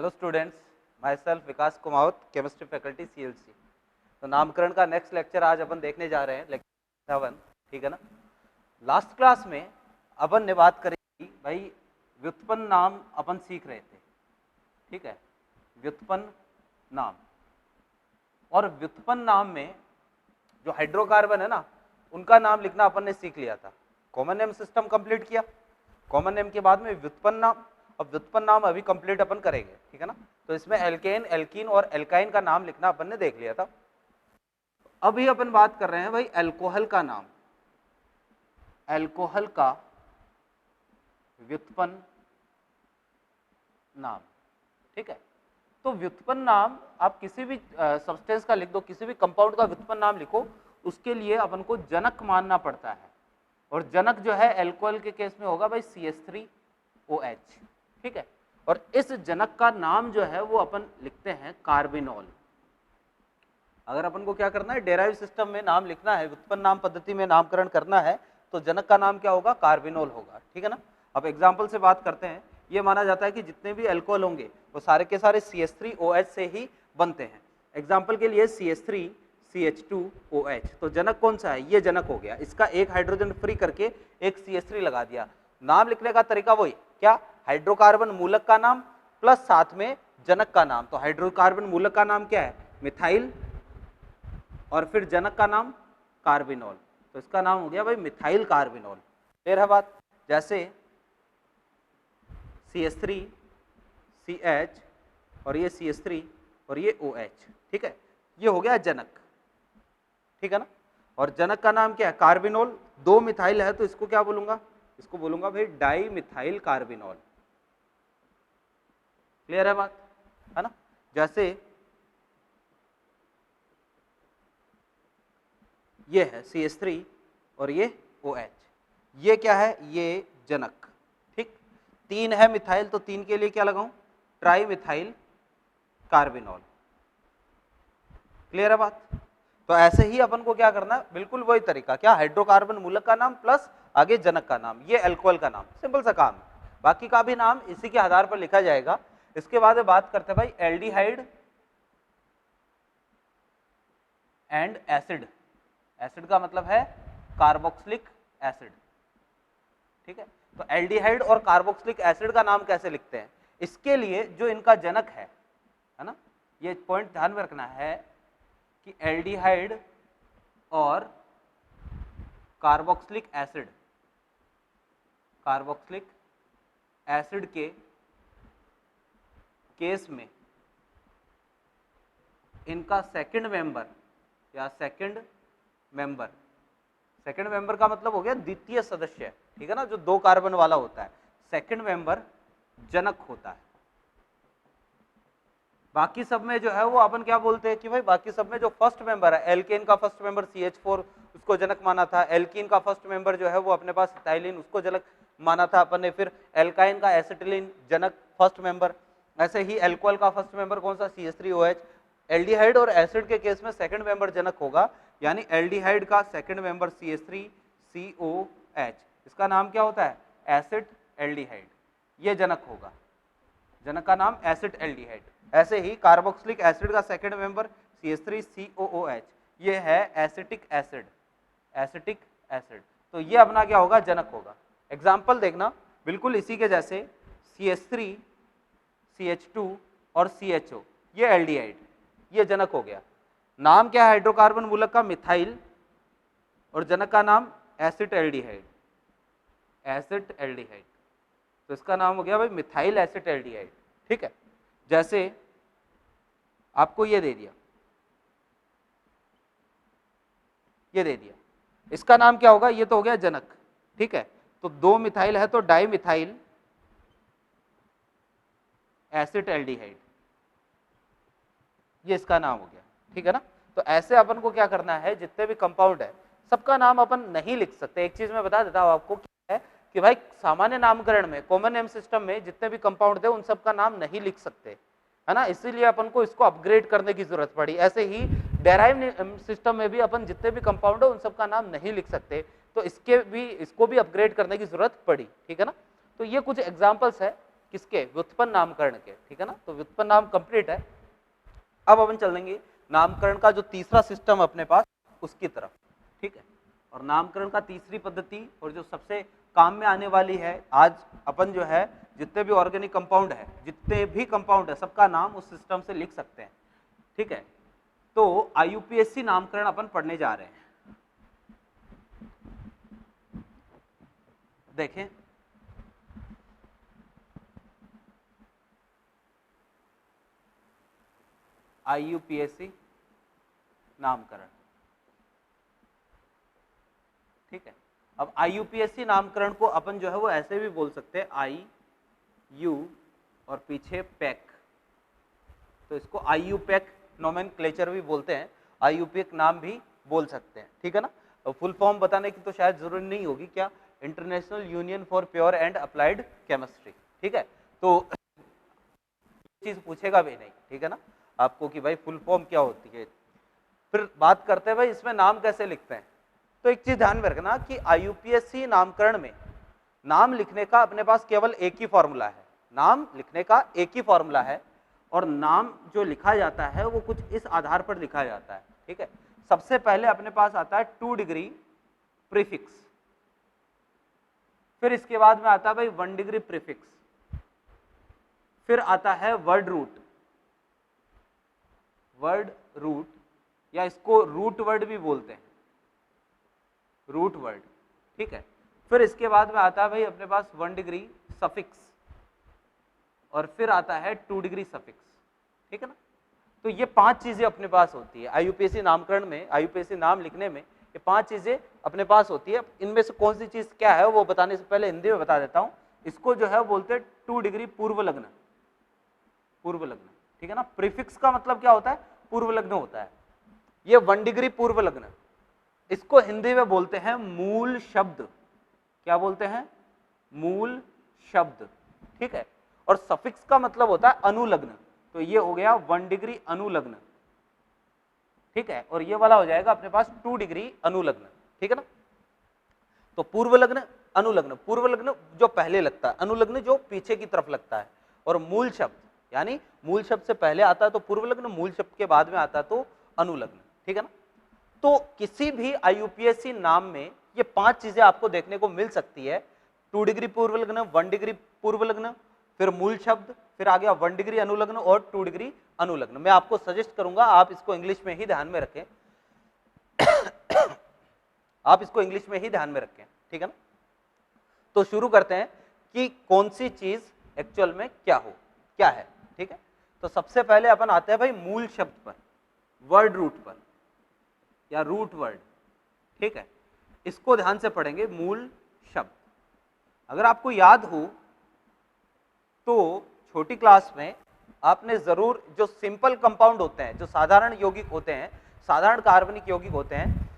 Hello students, my self Vikas Kumawat, chemistry faculty CLC। तो नामकरण का नेक्स्ट लेक्चर आज अपन देखने जा रहे हैं, लेक्चर 7, ठीक है ना। लास्ट क्लास में अपन ने बात करी भाई व्युत्पन्न नाम अपन सीख रहे थे, ठीक है। व्युत्पन्न नाम, और व्युत्पन्न नाम में जो हाइड्रोकार्बन है ना, उनका नाम लिखना अपन ने सीख लिया था। कॉमन नेम सिस्टम कंप्लीट किया, कॉमन नेम के बाद में व्युत्पन्न नाम, और व्युत्पन्न नाम अभी कंप्लीट अपन करेंगे, ठीक है ना। तो इसमें एल्केन, एल्कीन और एल्काइन का नाम लिखना अपन ने देख लिया था। अभी अपन बात कर रहे हैं भाई अल्कोहल का नाम, अल्कोहल का व्युत्पन्न नाम, ठीक है। तो व्युत्पन्न नाम आप किसी भी सब्सटेंस का लिख दो, किसी भी कंपाउंड का व्युत्पन्न नाम लिखो, उसके लिए अपन को जनक मानना पड़ता है। और जनक जो है अल्कोहल के केस में होगा भाई CH3OH, ठीक है। और इस जनक का नाम जो है वो अपन लिखते हैं कार्बिनॉल। अगर अपन को क्या करना है, डेराइव सिस्टम में नाम लिखना है, व्युत्पन्न नाम पद्धति में नामकरण करना है, तो जनक का नाम क्या होगा, कार्बिनॉल होगा, ठीक है ना। अब एग्जाम्पल से बात करते हैं। ये माना जाता है कि जितने भी अल्कोहल होंगे वो सारे के सारे CH3OH से ही बनते हैं। एग्जाम्पल के लिए CH3CH2OH, तो जनक कौन सा है, ये जनक हो गया। इसका एक हाइड्रोजन फ्री करके एक CH3 लगा दिया। नाम लिखने का तरीका वही, क्या, हाइड्रोकार्बन मूलक का नाम प्लस साथ में जनक का नाम। तो हाइड्रोकार्बन मूलक का नाम क्या है, मिथाइल, और फिर जनक का नाम कार्बिनॉल, तो इसका नाम हो गया भाई मिथाइल कार्बिनॉल। क्लियर है बात। जैसे CH3CH और ये CH3 और ये OH, ठीक है, ये हो गया जनक, ठीक है ना। और जनक का नाम क्या है, कार्बिनॉल। दो मिथाइल है तो इसको क्या बोलूंगा, इसको बोलूंगा भाई डाई मिथाइल कार्बिनॉल। क्लियर है बात, है ना। जैसे ये है CH3 और ये OH, ये क्या है, ये जनक, ठीक। तीन है मिथाइल तो तीन के लिए क्या लगाऊं, ट्राई मिथाइल कार्बिनॉल। क्लियर है बात। तो ऐसे ही अपन को क्या करना है, बिल्कुल वही तरीका, क्या, हाइड्रोकार्बन मूलक का नाम प्लस आगे जनक का नाम, ये अल्कोहल का नाम, सिंपल सा काम है। बाकी का भी नाम इसी के आधार पर लिखा जाएगा। इसके बाद बात करते हैं भाई एल्डिहाइड एंड एसिड। एसिड का मतलब है कार्बोक्सिलिक एसिड, ठीक है। तो एल्डिहाइड और कार्बोक्सिलिक एसिड का नाम कैसे लिखते हैं, इसके लिए जो इनका जनक है ना, ये पॉइंट ध्यान में रखना है कि एल्डिहाइड और कार्बोक्सिलिक एसिड, कार्बोक्सिलिक एसिड के केस में इनका सेकंड मेंबर या सेकंड मेंबर का मतलब हो गया द्वितीय सदस्य, ठीक है ना, जो दो कार्बन वाला होता है, सेकंड मेंबर जनक होता है। बाकी सब में जो है वो अपन क्या बोलते हैं कि भाई बाकी सब में जो फर्स्ट मेंबर है, एल्केन का फर्स्ट मेंबर CH4, उसको जनक माना था। एल्कीन का फर्स्ट मेंबर जो है वो अपने पास इथाइलिन, उसको जनक माना था अपन ने। फिर एल्काइन का एसिटिलीन जनक फर्स्ट मेंबर। ऐसे ही अल्कोहल का फर्स्ट मेंबर कौन सा, CH3OH। एल्डिहाइड और एसिड के केस में सेकंड मेंबर जनक होगा, यानी एल्डिहाइड का सेकंड मेंबर CH3COH, इसका नाम क्या होता है, एसिड एल्डिहाइड, ये जनक होगा, जनक का नाम एसिड एल्डिहाइड। ऐसे ही कार्बोक्सिलिक एसिड का सेकंड मेंबर CH3COOH, ये है एसिटिक एसिड, एसिटिक एसिड, तो ये अपना क्या होगा, जनक होगा। एग्जाम्पल देखना बिल्कुल इसी के जैसे, CH3, CH2 और CHO, ये एल्डिहाइड, ये जनक हो गया। नाम क्या है हाइड्रोकार्बन मूलक का, मिथाइल, और जनक का नाम एसिड एल्डिहाइड, एसिड एल्डिहाइड, तो इसका नाम हो गया भाई मिथाइल एसिड एल्डिहाइड, ठीक है। जैसे आपको ये दे दिया, ये दे दिया, इसका नाम क्या होगा, ये तो हो गया जनक, ठीक है। तो दो मिथाइल है तो डाई मिथाइल एसिड एल्डिहाइड, ये इसका नाम हो गया, ठीक है ना। तो ऐसे अपन को क्या करना है, जितने भी कंपाउंड है सबका नाम अपन नहीं लिख सकते। एक चीज मैं बता देता हूं आपको क्या है कि भाई सामान्य नामकरण में, कॉमन नेम सिस्टम में जितने भी कंपाउंड थे उन सबका नाम नहीं लिख सकते, है ना। इसीलिए अपन को इसको अपग्रेड करने की जरूरत पड़ी। ऐसे ही डेराइव सिस्टम में भी अपन जितने भी कंपाउंड है उन सबका नाम नहीं लिख सकते, तो इसको भी अपग्रेड करने की जरूरत पड़ी, ठीक है ना। तो ये कुछ एग्जांपल्स है किसके, व्युत्पन्न नामकरण के, ठीक है ना। तो व्युत्पन्न नाम कंप्लीट है। अब अपन चलेंगे नामकरण का जो तीसरा सिस्टम अपने पास उसकी तरफ, ठीक है। और नामकरण का तीसरी पद्धति और जो सबसे काम में आने वाली है, आज अपन जो है जितने भी ऑर्गेनिक कंपाउंड है, जितने भी कंपाउंड है, सबका नाम उस सिस्टम से लिख सकते हैं, ठीक है। तो IUPAC नामकरण अपन पढ़ने जा रहे हैं। देखें, IUPAC नामकरण, ठीक है। अब IUPAC नामकरण को अपन जो है वो ऐसे भी बोल सकते हैं, IU और पीछे पैक, तो इसको IUPAC नोमेनक्लेचर भी बोलते हैं, IUPAC नाम भी बोल सकते हैं, ठीक है ना। और फुल फॉर्म बताने की तो शायद जरूरी नहीं होगी, क्या, international union for pure and applied chemistry, ठीक है। तो चीज पूछेगा भी नहीं, ठीक है ना, आपको कि भाई फुल फॉर्म क्या होती है। फिर बात करते हैं भाई इसमें नाम कैसे लिखते हैं। तो एक चीज ध्यान में रखना कि IUPAC नामकरण में नाम लिखने का अपने पास केवल एक ही फॉर्मूला है, नाम लिखने का एक ही फॉर्मूला है, और नाम जो लिखा जाता है वो कुछ इस आधार पर लिखा जाता है, ठीक है। सबसे पहले अपने पास आता है 2 डिग्री प्रीफिक्स, फिर इसके बाद में आता है भाई 1 डिग्री प्रीफिक्स, फिर आता है वर्ड रूट, या इसको रूट वर्ड भी बोलते हैं, रूट वर्ड, ठीक है। फिर इसके बाद में आता है भाई अपने पास 1 डिग्री सफिक्स, और फिर आता है 2 डिग्री सफिक्स, ठीक है ना। तो ये 5 चीजें अपने पास होती है IUPAC नामकरण में, IUPAC नाम लिखने में ये 5 चीजें अपने पास होती है। इनमें से कौन सी चीज क्या है वो बताने से पहले हिंदी में बता देता हूं। इसको जो है बोलते हैं 2 डिग्री पूर्व लग्न, ठीक है ना। प्रीफिक्स का मतलब क्या होता है, पूर्व लग्न होता है। ये 1 डिग्री पूर्व लग्न, इसको हिंदी में बोलते हैं मूल शब्द, क्या बोलते हैं, मूल शब्द, ठीक है। और सफिक्स का मतलब होता है अनुलग्न, तो ये हो गया 1 डिग्री अनुलग्न, ठीक है। और ये वाला हो जाएगा अपने पास 2 डिग्री अनुलग्न, ठीक है ना। तो पूर्व लग्न, अनुलग्न, पूर्व लग्न जो पहले लगता है, अनुलग्न जो पीछे की तरफ लगता है, और मूल शब्द, यानी मूल शब्द से पहले आता है तो पूर्व लग्न, मूल शब्द के बाद में आता है तो अनुलग्न, ठीक है ना। तो किसी भी IUPAC नाम में ये 5 चीजें आपको देखने को मिल सकती है, 2 डिग्री पूर्व लग्न, 1 डिग्री पूर्व लग्न, फिर मूल शब्द, फिर आ गया 1 डिग्री अनुलग्न और 2 डिग्री अनुलग्न। मैं आपको सजेस्ट करूंगा आप इसको इंग्लिश में ही ध्यान में रखें आप इसको इंग्लिश में ही ध्यान में रखें, ठीक है ना। तो शुरू करते हैं कि कौन सी चीज एक्चुअल में क्या है, ठीक है। तो सबसे पहले अपन आते हैं भाई मूल शब्द पर, वर्ड रूट पर या रूट वर्ड, ठीक है। इसको ध्यान से पढ़ेंगे, मूल शब्द। अगर आपको याद हो तो छोटी क्लास में आपने जरूर जो सिंपल कंपाउंड होते हैं, जो साधारण यौगिक होते हैं, साधारण कार्बनिक यौगिक होते हैं,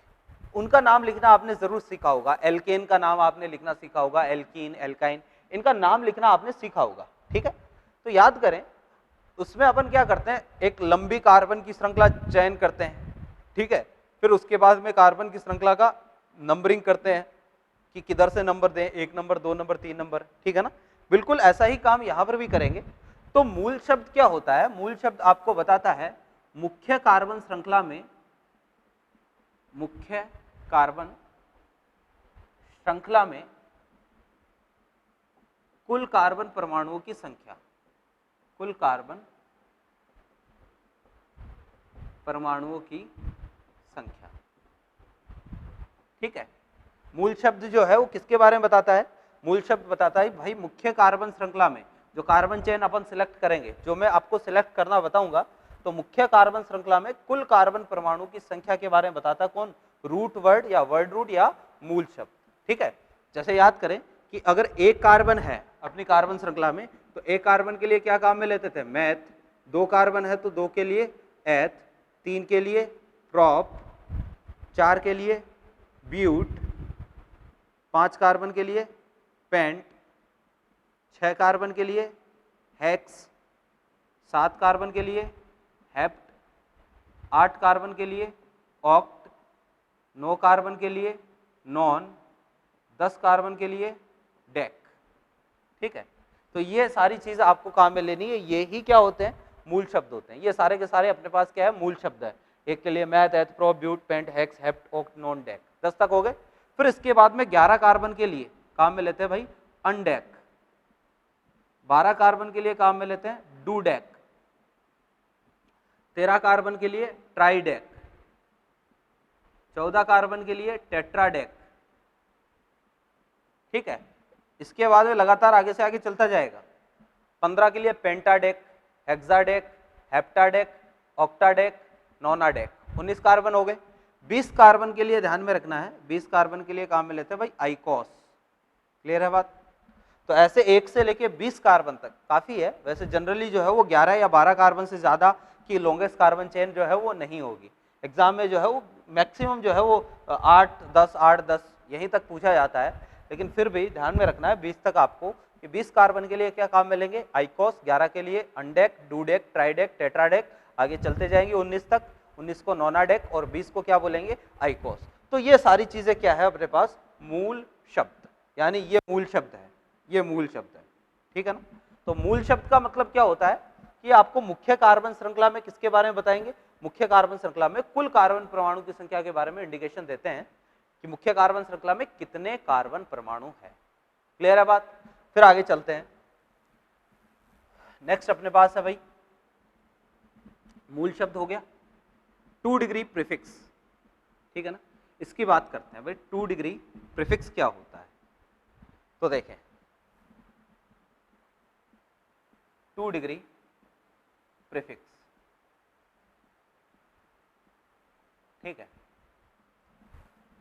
उनका नाम लिखना आपने जरूर सीखा होगा। एल्केन का नाम आपने लिखना सीखा होगा, एल्कीन, एल्काइन, इनका नाम लिखना आपने सीखा होगा, ठीक है। तो याद करें, उसमें अपन क्या करते हैं, एक लंबी कार्बन की श्रृंखला चयन करते हैं, ठीक है। फिर उसके बाद में कार्बन की श्रृंखला का नंबरिंग करते हैं कि किधर से नंबर दें, 1 नंबर, 2 नंबर, 3 नंबर, ठीक है ना। बिल्कुल ऐसा ही काम यहां पर भी करेंगे। तो मूल शब्द क्या होता है, मूल शब्द आपको बताता है मुख्य कार्बन श्रृंखला में, मुख्य कार्बन श्रृंखला में कुल कार्बन परमाणुओं की संख्या, कुल कार्बन परमाणुओं की संख्या, ठीक है। मूल शब्द जो है वो किसके बारे में बताता है, मूल शब्द बताता है भाई मुख्य कार्बन श्रृंखला में जो कार्बन चेन अपन सिलेक्ट करेंगे, जो मैं आपको सिलेक्ट करना बताऊंगा, तो मुख्य कार्बन श्रृंखला में कुल कार्बन परमाणु की संख्या के बारे में बताता है कौन, रूट वर्ड या वर्ड रूट या मूल शब्द, ठीक है। जैसे याद करें कि अगर एक कार्बन है अपनी कार्बन श्रृंखला में, तो एक कार्बन के लिए क्या काम में लेते थे, मैथ, 2 कार्बन है तो 2 के लिए एथ, 3 के लिए प्रॉप, 4 के लिए ब्यूट, 5 कार्बन के लिए पेंट, 6 कार्बन के लिए हेक्स, 7 कार्बन के लिए हेप्ट, 8 कार्बन के लिए ऑक्ट, 9 कार्बन के लिए नॉन, 10 कार्बन के लिए डेक, ठीक है। तो ये सारी चीज आपको काम में लेनी है, ये ही क्या होते हैं, मूल शब्द होते हैं। ये सारे के सारे अपने पास क्या है, मूल शब्द है। एक के लिए meth, eth, pro, but, pent, hex, hept, oct, non, dec, 10 तक हो गए। फिर इसके बाद में 11 कार्बन के लिए काम में लेते हैं भाई अनडेक, 12 कार्बन के लिए काम में लेते हैं डूडेक, 13 कार्बन के लिए ट्राइडेक, 14 कार्बन के लिए टेट्राडेक। ठीक है, इसके बाद में लगातार आगे से आगे चलता जाएगा। 15 के लिए पेंटाडेक, हेक्साडेक, हेप्टाडेक, ऑक्टाडेक, नोनाडेक, 19 कार्बन हो गए। 20 कार्बन के लिए ध्यान में रखना है, 20 कार्बन के लिए काम में लेते हैं भाई आइकोस। क्लियर है बात? तो ऐसे 1 से लेके 20 कार्बन तक काफी है। वैसे जनरली जो है वो 11 या 12 कार्बन से ज्यादा की लॉन्गेस्ट कार्बन चेन जो है वो नहीं होगी। एग्जाम में जो है वो मैक्सिमम जो है वो 8, 10 यहीं तक पूछा जाता है, लेकिन फिर भी ध्यान में रखना है 20 तक आपको कि 20 कार्बन के लिए क्या काम में लेंगे आइकोस, 11 के लिए अनडेक, डूडेक, ट्राइडेक, टेट्राडेक, आगे चलते जाएंगे 19 तक, 19 को नोनाडेक और 20 को क्या बोलेंगे आइकोस। तो ये सारी चीजें क्या है अपने पास, मूल शब्द, यानी ये मूल शब्द है, ये मूल शब्द है। ठीक है ना? तो मूल शब्द का मतलब क्या होता है कि आपको मुख्य कार्बन श्रृंखला में किसके बारे में बताएंगे, मुख्य कार्बन श्रृंखला में कुल कार्बन परमाणु की संख्या के बारे में इंडिकेशन देते हैं कि मुख्य कार्बन श्रृंखला में कितने कार्बन परमाणु है। क्लियर है बात? फिर आगे चलते हैं। नेक्स्ट अपने पास है भाई मूल शब्द हो गया, 2 डिग्री प्रीफिक्स। ठीक है ना? इसकी बात करते हैं भाई, 2 डिग्री प्रीफिक्स क्या होता है। तो देखें 2 डिग्री प्रीफिक्स, ठीक है।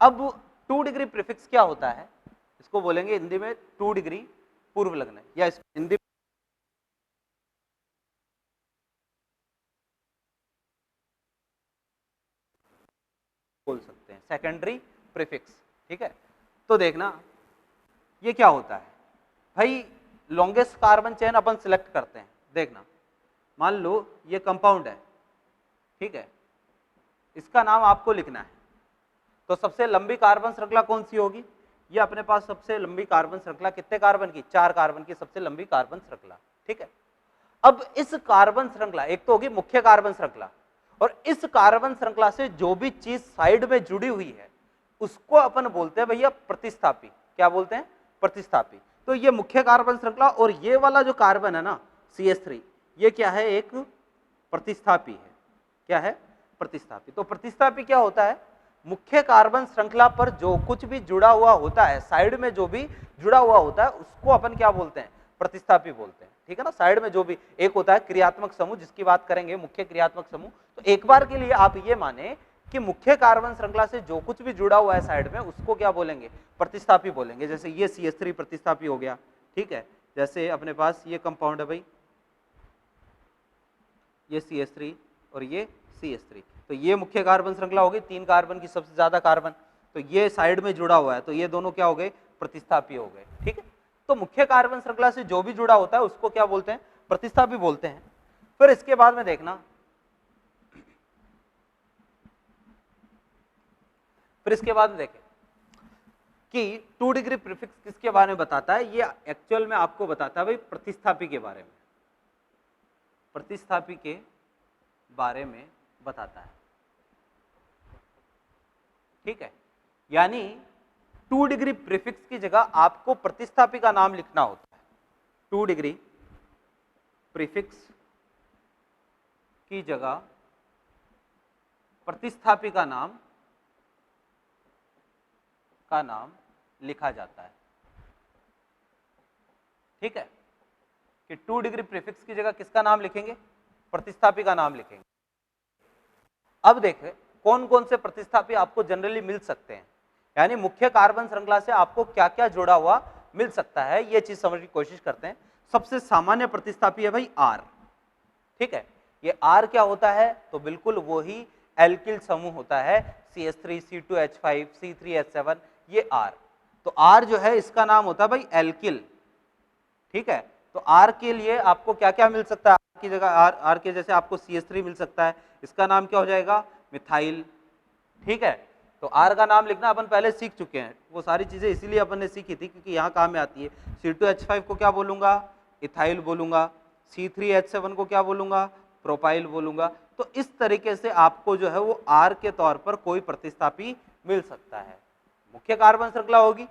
अब 2 डिग्री प्रीफिक्स क्या होता है, इसको बोलेंगे हिंदी में 2 डिग्री पूर्व लग्न, या इसको हिंदी बोल सकते हैं सेकेंडरी प्रीफिक्स। ठीक है, तो देखना ये क्या होता है भाई, लॉन्गेस्ट कार्बन चेन अपन सिलेक्ट करते हैं। देखना मान लो ये कंपाउंड है, ठीक है, इसका नाम आपको लिखना है। तो सबसे लंबी कार्बन श्रृंखला कौन सी होगी, ये अपने पास सबसे लंबी कार्बन श्रृंखला कितने कार्बन की, 4 कार्बन की सबसे लंबी कार्बन श्रृंखला। ठीक है, अब इस कार्बन श्रृंखला, एक तो होगी मुख्य कार्बन श्रृंखला, और इस कार्बन श्रृंखला से जो भी चीज साइड में जुड़ी हुई है उसको अपन बोलते हैं भैया प्रतिस्थापी। क्या बोलते हैं, प्रतिस्थापी। तो ये मुख्य कार्बन श्रृंखला और ये वाला जो कार्बन है ना CH3, ये क्या है, एक प्रतिस्थापी है। क्या है, प्रतिस्थापी। तो प्रतिस्थापी क्या होता है, मुख्य कार्बन श्रृंखला पर जो कुछ भी जुड़ा हुआ होता है, साइड में जो भी जुड़ा हुआ होता है उसको अपन क्या बोलते हैं, प्रतिस्थापी बोलते हैं। ठीक है ना, साइड में जो भी, एक होता है क्रियात्मक समूह जिसकी बात करेंगे, मुख्य क्रियात्मक समूह। तो एक बार के लिए आप ये माने कि मुख्य कार्बन श्रृंखला से जो कुछ भी जुड़ा हुआ है साइड में उसको क्या बोलेंगे, प्रतिस्थापी बोलेंगे। जैसे ये CH3 प्रतिस्थापी हो गया। ठीक है, जैसे अपने पास ये कंपाउंड है भाई, ये CH3 और ये CH3, तो ये मुख्य कार्बन श्रृंखला होगी, 3 कार्बन की सबसे ज्यादा कार्बन, तो ये साइड में जुड़ा हुआ है, तो ये दोनों क्या हो गए, प्रतिस्थापी हो गए। ठीक है, तो मुख्य कार्बन श्रृंखला से जो भी जुड़ा होता है उसको क्या बोलते हैं, प्रतिस्थापी बोलते हैं। फिर इसके बाद में देखना, फिर इसके बाद में देखें कि 2 डिग्री प्रीफिक्स किसके बारे में बताता है, ये एक्चुअल में आपको बताता है भाई प्रतिस्थापी के बारे में, प्रतिस्थापी के बारे में बताता है। ठीक है, यानी 2 डिग्री प्रीफिक्स की जगह आपको प्रतिस्थापी का नाम लिखना होता है। 2 डिग्री प्रीफिक्स की जगह प्रतिस्थापी का नाम लिखा जाता है। ठीक है, कि 2 डिग्री प्रीफिक्स की जगह किसका नाम लिखेंगे, प्रतिस्थापी का नाम लिखेंगे। अब देखें कौन कौन से प्रतिस्थापी आपको जनरली मिल सकते हैं, यानी मुख्य कार्बन श्रृंखला से आपको क्या क्या जुड़ा हुआ मिल सकता है, ये चीज समझने की कोशिश करते हैं। सबसे सामान्य प्रतिस्थापी है भाई R। ठीक है, ये R क्या होता है, तो बिल्कुल वही एल्किल समूह होता है, CH3, C2H5, C3H7, ये R। तो R जो है इसका नाम होता है भाई एल्किल। ठीक है, तो R के लिए आपको क्या क्या मिल सकता है, R की जगह R के जैसे आपको CH3 मिल सकता है, इसका नाम क्या हो जाएगा, मिथाइल। ठीक है, तो R का नाम लिखना अपन पहले सीख चुके हैं, वो सारी चीजें इसीलिए अपन ने सीखी थी क्योंकि यहाँ काम में आती है। C2H5 को क्या बोलूंगा, इथाइल बोलूंगा, C3H7 को क्या बोलूंगा, प्रोपाइल बोलूंगा। तो इस तरीके से आपको जो है वो R के तौर पर कोई प्रतिस्थापी मिल सकता है। मुख्य कार्बन श्रृंखला होगी,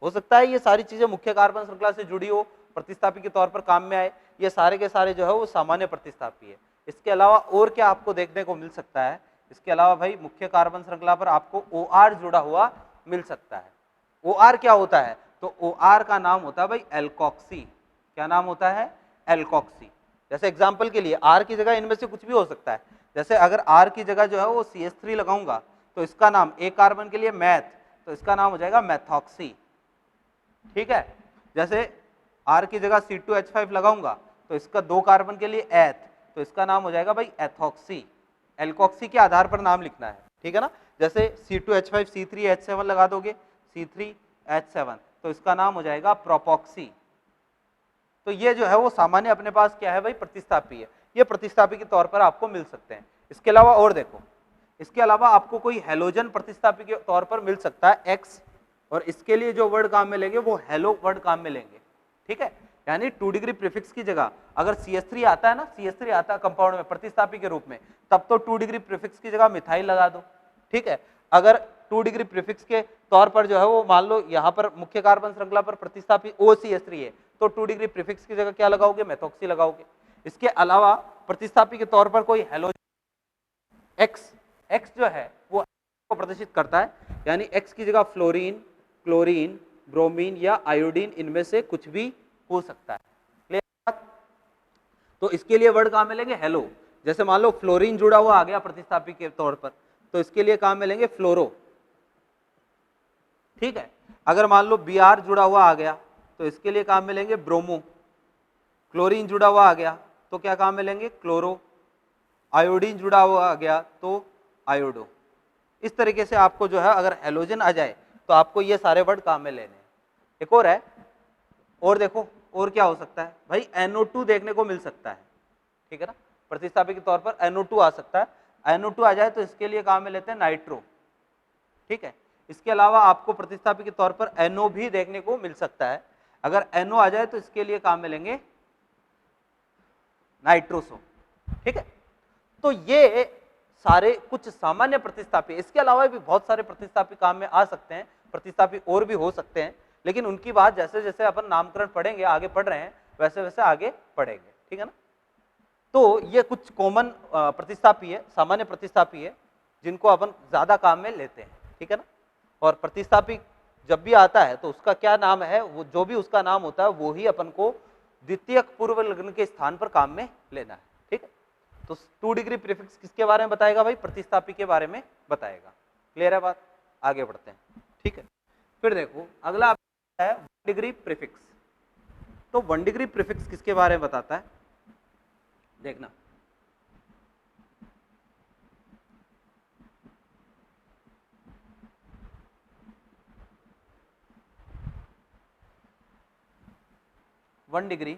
हो सकता है ये सारी चीजें मुख्य कार्बन श्रृंखला से जुड़ी हो, प्रतिस्थापी के तौर पर काम में आए, ये सारे के सारे जो है वो सामान्य प्रतिस्थापी है। इसके अलावा और क्या आपको देखने को मिल सकता है, इसके अलावा भाई मुख्य कार्बन श्रृंखला पर आपको OR जुड़ा हुआ मिल सकता है। OR क्या होता है, तो OR का नाम होता है भाई एल्कोक्सी। क्या नाम होता है, एल्कोक्सी। जैसे एग्जाम्पल के लिए R की जगह इनमें से कुछ भी हो सकता है, जैसे अगर R की जगह जो है वो CH3 लगाऊंगा तो इसका नाम, एक कार्बन के लिए मैथ, तो इसका नाम हो जाएगा मैथॉक्सी। ठीक है, जैसे R की जगह C2H5 लगाऊंगा तो इसका 2 कार्बन के लिए एथ, तो इसका नाम हो जाएगा भाई एथॉक्सी। एल्कोक्सी के आधार पर नाम लिखना है, ठीक है ना। जैसे C2H5 C3H7 लगा दोगे, C3H7, तो इसका नाम हो जाएगा प्रोपॉक्सी। तो ये जो है वो सामान्य अपने पास क्या है भाई, प्रतिस्थापी है। ये प्रतिस्थापी के तौर पर आपको मिल सकते हैं। इसके अलावा और देखो, इसके अलावा आपको कोई हेलोजन प्रतिस्थापी के तौर पर मिल सकता है X, और इसके लिए जो वर्ड काम में लेंगे वो हेलो वर्ड काम में लेंगे। ठीक है, यानी 2 डिग्री प्रीफिक्स की जगह अगर CH3 आता है ना, CH3 आता है कंपाउंड में प्रतिस्थापी के रूप में, तब तो 2 डिग्री प्रीफिक्स की जगह मिथाइल लगा दो। ठीक है, अगर 2 डिग्री प्रीफिक्स के तौर पर जो है वो मान लो यहाँ पर मुख्य कार्बन श्रृंखला पर प्रतिस्थापी OCH3 है, तो 2 डिग्री प्रीफिक्स की जगह क्या लगाओगे, मेथॉक्सी लगाओगे। इसके अलावा प्रतिस्थापी के तौर पर कोई हेलोजन X जो है वो को प्रदर्शित करता है, यानी X की जगह फ्लोरीन, क्लोरीन, ब्रोमीन या आयोडीन, इनमें से कुछ भी हो सकता है। क्लियर? तो इसके लिए वर्ड काम में लेंगे हेलो। जैसे मान लो फ्लोरीन जुड़ा हुआ आ गया प्रतिस्थापी के तौर पर, तो इसके लिए काम में लेंगे फ्लोरो। ठीक है, अगर मान लो Br जुड़ा हुआ आ गया तो इसके लिए काम में लेंगे ब्रोमो। क्लोरीन जुड़ा हुआ आ गया तो क्या काम में लेंगे, क्लोरो। आयोडीन जुड़ा हुआ आ गया तो आयोडो। इस तरीके से आपको जो है अगर हेलोजन आ जाए तो आपको ये सारे वर्ड काम में लेने हैं। एक और है, और देखो और क्या हो सकता है भाई, NO2 देखने को मिल सकता है। ठीक है ना, प्रतिस्थापी के तौर पर NO2 आ सकता है। NO2 आ जाए तो इसके लिए काम में लेते हैं नाइट्रो। ठीक है, इसके अलावा आपको प्रतिस्थापी के तौर पर NO भी देखने को मिल सकता है। अगर NO आ जाए तो इसके लिए काम में लेंगे नाइट्रोसो। ठीक है, तो ये सारे कुछ सामान्य प्रतिस्थापी, इसके अलावा भी बहुत सारे प्रतिस्थापी काम में आ सकते हैं, प्रतिस्थापी और भी हो सकते हैं, लेकिन उनकी बात जैसे जैसे अपन नामकरण पढ़ेंगे, आगे पढ़ रहे हैं, वैसे वैसे आगे पढ़ेंगे। ठीक है ना, तो ये कुछ कॉमन प्रतिस्थापी है, सामान्य प्रतिस्थापी है, जिनको अपन ज्यादा काम में लेते हैं। ठीक है ना, और प्रतिस्थापी जब भी आता है तो उसका क्या नाम है, वो जो भी उसका नाम होता है वो ही अपन को द्वितीयक पूर्व लग्न के स्थान पर काम में लेना है। ठीक है, तो 2 डिग्री प्रीफिक्स किसके बारे में बताएगा भाई, प्रतिस्थापी के बारे में बताएगा। क्लियर है बात, आगे बढ़ते हैं। ठीक है, फिर देखो अगला है 1 डिग्री प्रीफिक्स। तो 1 डिग्री प्रीफिक्स किसके बारे में बताता है, देखना। वन डिग्री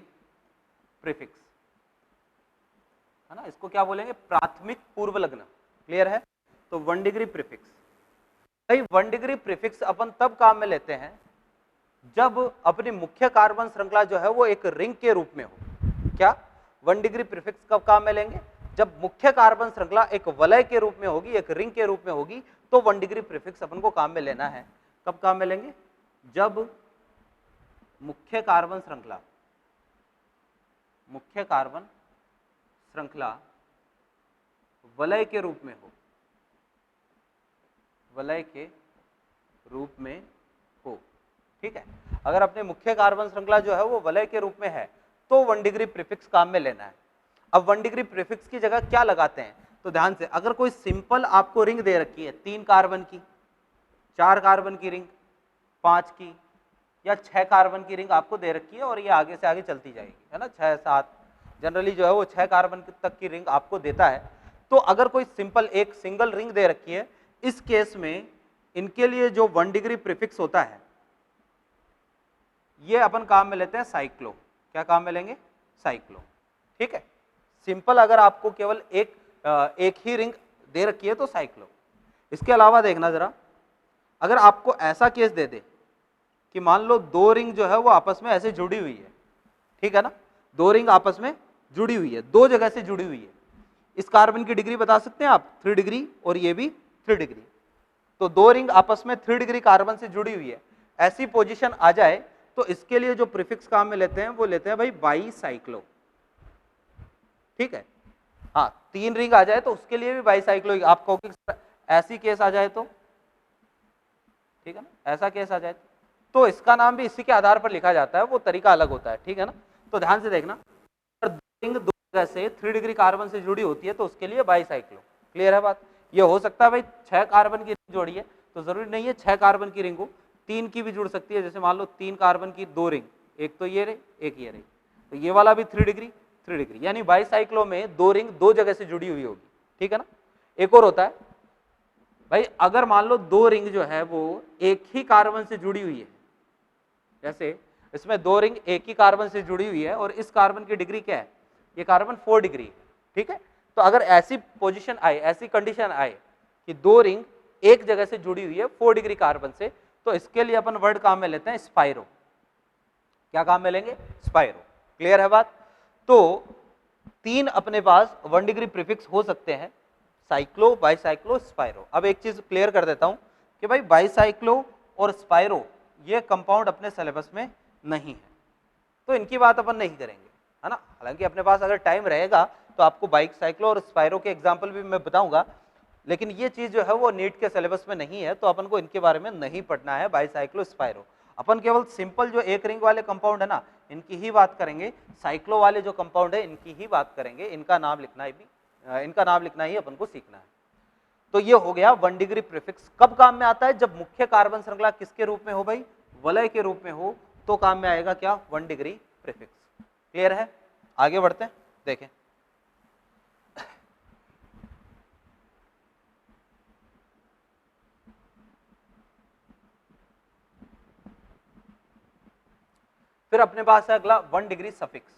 प्रीफिक्स है ना, इसको क्या बोलेंगे, प्राथमिक पूर्व लग्न। क्लियर है, तो 1 डिग्री प्रीफिक्स भाई, 1 डिग्री प्रीफिक्स अपन तब काम में लेते हैं जब अपनी मुख्य कार्बन श्रृंखला जो है वो एक रिंग के रूप में हो। क्या 1 डिग्री प्रीफिक्स कब काम में लेंगे, जब मुख्य कार्बन श्रृंखला एक वलय के रूप में होगी, एक रिंग के रूप में होगी, तो 1 डिग्री प्रीफिक्स अपन को काम में लेना है। कब काम में लेंगे, जब मुख्य कार्बन श्रृंखला वलय के रूप में हो, वलय के रूप में हो। ठीक है, अगर अपने मुख्य कार्बन श्रृंखला जो है वो वलय के रूप में है तो 1 डिग्री प्रीफिक्स काम में लेना है। अब 1 डिग्री प्रीफिक्स की जगह क्या लगाते हैं, तो ध्यान से, अगर कोई सिंपल आपको रिंग दे रखी है 3 कार्बन की, 4 कार्बन की रिंग, 5 की या 6 कार्बन की रिंग आपको दे रखी है और ये आगे से आगे चलती जाएगी, है ना, 6 7 जनरली जो है वो 6 कार्बन तक की रिंग आपको देता है। तो अगर कोई सिंपल एक सिंगल रिंग दे रखी है, इस केस में इनके लिए जो 1 डिग्री प्रीफिक्स होता है ये अपन काम में लेते हैं साइक्लो। क्या काम में लेंगे, साइक्लो। ठीक है, सिंपल अगर आपको केवल एक ही रिंग दे रखी है तो साइक्लो। इसके अलावा देखना जरा, अगर आपको ऐसा केस दे दे कि मान लो 2 रिंग जो है वो आपस में ऐसे जुड़ी हुई है, ठीक है ना, दो रिंग आपस में जुड़ी हुई है, दो जगह से जुड़ी हुई है। इस कार्बन की डिग्री बता सकते हैं आप 3 डिग्री और ये भी 3 डिग्री। तो दो रिंग आपस में 3 डिग्री कार्बन से जुड़ी हुई है, ऐसी पोजीशन आ जाए तो इसके लिए जो प्रीफिक्स काम में लेते हैं वो लेते हैं भाई बाईसाइक्लो। ठीक है, हाँ 3 रिंग आ जाए तो उसके लिए भी बाईसाइक्लो। आप कहोगे ऐसी केस आ जाए तो, ठीक है ना, ऐसा केस आ जाए तो इसका नाम भी इसी के आधार पर लिखा जाता है, वो तरीका अलग होता है। ठीक है ना, तो ध्यान से देखना, रिंग दो जगह से 3 डिग्री कार्बन से जुड़ी होती है तो उसके लिए बाईसाइक्लो। क्लियर है बात? ये हो सकता है भाई 6 कार्बन की रिंग जोड़ी है तो जरूरी नहीं है 6 कार्बन की रिंग हो, 3 की भी जुड़ सकती है। जैसे मान लो 3 कार्बन की 2 रिंग, एक तो ये रही एक ये रही, तो ये वाला भी 3 डिग्री 3 डिग्री, यानी बाईसाइक्लो में 2 रिंग 2 जगह से जुड़ी हुई होगी। ठीक है ना, एक और होता है भाई, अगर मान लो 2 रिंग जो है वो एक ही कार्बन से जुड़ी हुई है, जैसे इसमें 2 रिंग एक ही कार्बन से जुड़ी हुई है और इस कार्बन की डिग्री क्या है, ये कार्बन 4 डिग्री है। ठीक है, तो अगर ऐसी पोजीशन आए, ऐसी कंडीशन आए कि 2 रिंग एक जगह से जुड़ी हुई है 4 डिग्री कार्बन से, तो इसके लिए अपन वर्ड काम में लेते हैं स्पाइरो। क्या काम में लेंगे? स्पाइरो। क्लियर है बात? तो 3 अपने पास 1 डिग्री प्रीफिक्स हो सकते हैं, साइक्लो, बाईसाइक्लो, स्पाइरो। अब एक चीज क्लियर कर देता हूं कि भाई बाईसाइक्लो और स्पाइरो ये कंपाउंड अपने सिलेबस में नहीं है, तो इनकी बात अपन नहीं करेंगे, है ना। हालांकि अपने पास अगर टाइम रहेगा तो आपको बाईसाइक्लो और स्पाइरो के एग्जाम्पल भी मैं बताऊंगा, लेकिन ये चीज जो है वो नीट के सिलेबस में नहीं है, तो अपन को इनके बारे में नहीं पढ़ना है बाईसाइक्लो स्पाइरो। अपन केवल सिंपल जो एक रिंग वाले कंपाउंड है ना, इनकी ही बात करेंगे। साइक्लो वाले जो कंपाउंड है इनकी ही बात करेंगे, इनका नाम लिखना ही अपन को सीखना है। तो ये हो गया 1 डिग्री प्रीफिक्स। कब काम में आता है? जब मुख्य कार्बन श्रृंखला किसके रूप में हो भाई? वलय के रूप में हो, तो काम में आएगा क्या? 1 डिग्री प्रीफिक्स। क्लियर है? आगे बढ़ते हैं, देखें। फिर अपने पास है अगला 1 डिग्री सफिक्स।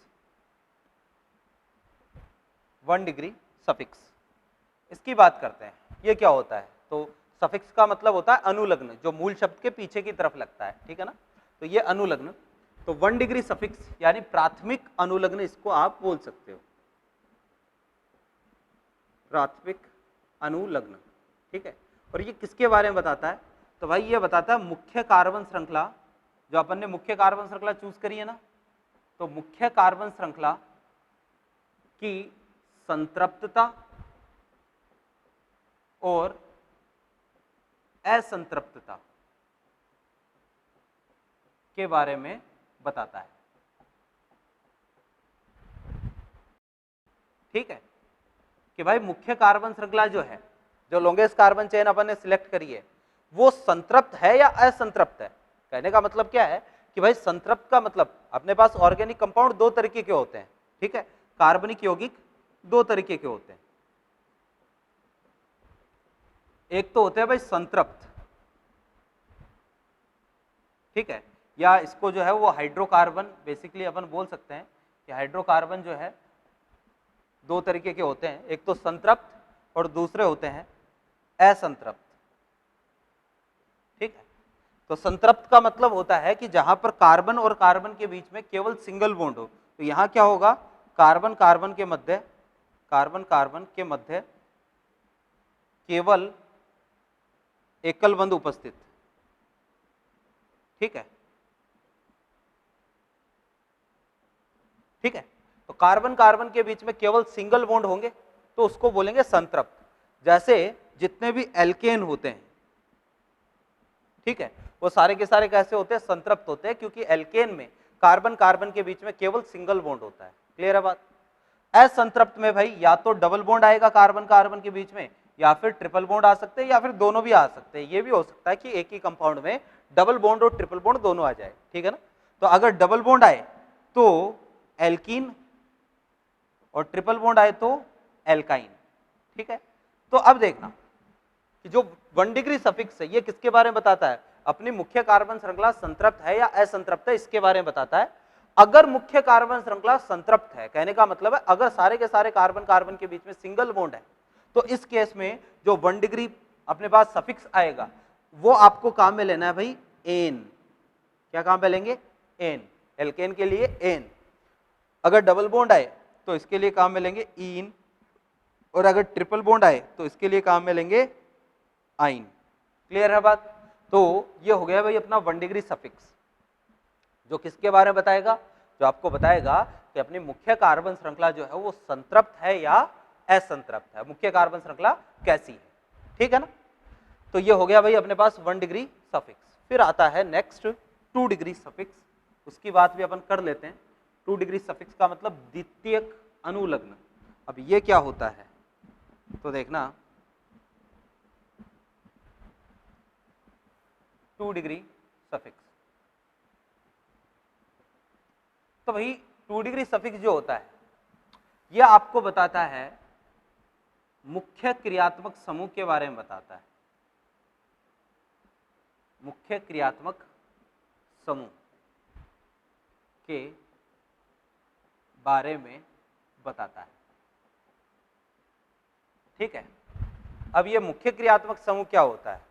1 डिग्री सफिक्स, इसकी बात करते हैं। ये क्या होता है? तो सफिक्स का मतलब होता है अनुलग्न, जो मूल शब्द के पीछे की तरफ लगता है। ठीक है ना, तो ये अनुलग्न। तो 1 डिग्री सफिक्स यानी प्राथमिक अनुलग्न, इसको आप बोल सकते हो, प्राथमिक अनुलग्न। ठीक है, और ये किसके बारे में बताता है? तो भाई ये बताता है मुख्य कार्बन श्रृंखला, जो अपन ने मुख्य कार्बन श्रृंखला चूज करी है ना, तो मुख्य कार्बन श्रृंखला की संतृप्तता और असंतृप्तता के बारे में बताता है। ठीक है, कि भाई मुख्य कार्बन श्रृंखला जो है, जो लॉन्गेस्ट कार्बन चेन अपन ने सिलेक्ट करी है, वो संतृप्त है या असंतृप्त है। कहने का मतलब क्या है कि भाई संतृप्त का मतलब, अपने पास ऑर्गेनिक कंपाउंड 2 तरीके के होते हैं। ठीक है, कार्बनिक यौगिक 2 तरीके के होते हैं। एक तो होते हैं भाई संतृप्त, ठीक है, या इसको जो है वो हाइड्रोकार्बन बेसिकली अपन बोल सकते हैं कि हाइड्रोकार्बन जो है 2 तरीके के होते हैं, एक तो संतृप्त और दूसरे होते हैं असंतृप्त। ठीक है, तो संतृप्त का मतलब होता है कि जहां पर कार्बन और कार्बन के बीच में केवल सिंगल बॉन्ड हो। तो यहां क्या होगा? कार्बन कार्बन के मध्य केवल एकल बंध उपस्थित। ठीक है, ठीक है, तो कार्बन कार्बन के बीच में केवल सिंगल बॉन्ड होंगे तो उसको बोलेंगे संतृप्त। जैसे जितने भी एल्केन होते हैं, ठीक है, वो सारे के सारे कैसे होते हैं? संतृप्त होते हैं, क्योंकि एल्केन में कार्बन कार्बन के बीच में केवल सिंगल बॉन्ड होता है। क्लियर है बात? असंतृप्त में भाई या तो डबल बॉन्ड आएगा कार्बन कार्बन के बीच में, या फिर ट्रिपल बॉन्ड आ सकते हैं, या फिर दोनों भी आ सकते हैं। ये भी हो सकता है कि एक ही कंपाउंड में डबल बॉन्ड और ट्रिपल बॉन्ड दोनों आ जाए। ठीक है ना, तो अगर डबल बॉन्ड आए तो एल्कीन और ट्रिपल बॉन्ड आए तो एल्काइन। ठीक है, तो अब देखना कि जो 1 डिग्री सफिक्स है ये किसके बारे में बताता है? अपनी मुख्य कार्बन श्रृंखला संतृप्त है या असंतृप्त है, इसके बारे में बताता है। अगर मुख्य कार्बन श्रृंखला संतृप्त है, कहने का मतलब है अगर सारे के सारे कार्बन कार्बन के बीच में सिंगल बॉन्ड है, तो इस केस में जो 1 डिग्री अपने पास सफिक्स आएगा वो आपको काम में लेना है भाई एन। क्या काम में लेंगे? एन। एल्केन के लिए एन। अगर डबल बॉन्ड आए तो इसके लिए काम में लेंगे इन, और अगर ट्रिपल बॉन्ड आए तो इसके लिए काम में लेंगे आइन। क्लियर है बात? तो ये हो गया भाई अपना 1 डिग्री सफिक्स, जो किसके बारे में बताएगा, जो आपको बताएगा कि अपनी मुख्य कार्बन श्रृंखला जो है वो संतृप्त है या असंतृप्त है, मुख्य कार्बन श्रृंखला कैसी है, ठीक है ना। तो ये हो गया भाई अपने पास 1 डिग्री सफिक्स। फिर आता है नेक्स्ट 2 डिग्री सफिक्स, उसकी बात भी अपन कर लेते हैं। 2 डिग्री सफिक्स का मतलब द्वितीयक अनुलग्न। अब ये क्या होता है तो देखना, 2 डिग्री सफिक्स, तो भाई 2 डिग्री सफिक्स जो होता है यह आपको बताता है मुख्य क्रियात्मक समूह के बारे में बताता है, मुख्य क्रियात्मक समूह के बारे में बताता है, ठीक है। अब ये मुख्य क्रियात्मक समूह क्या होता है,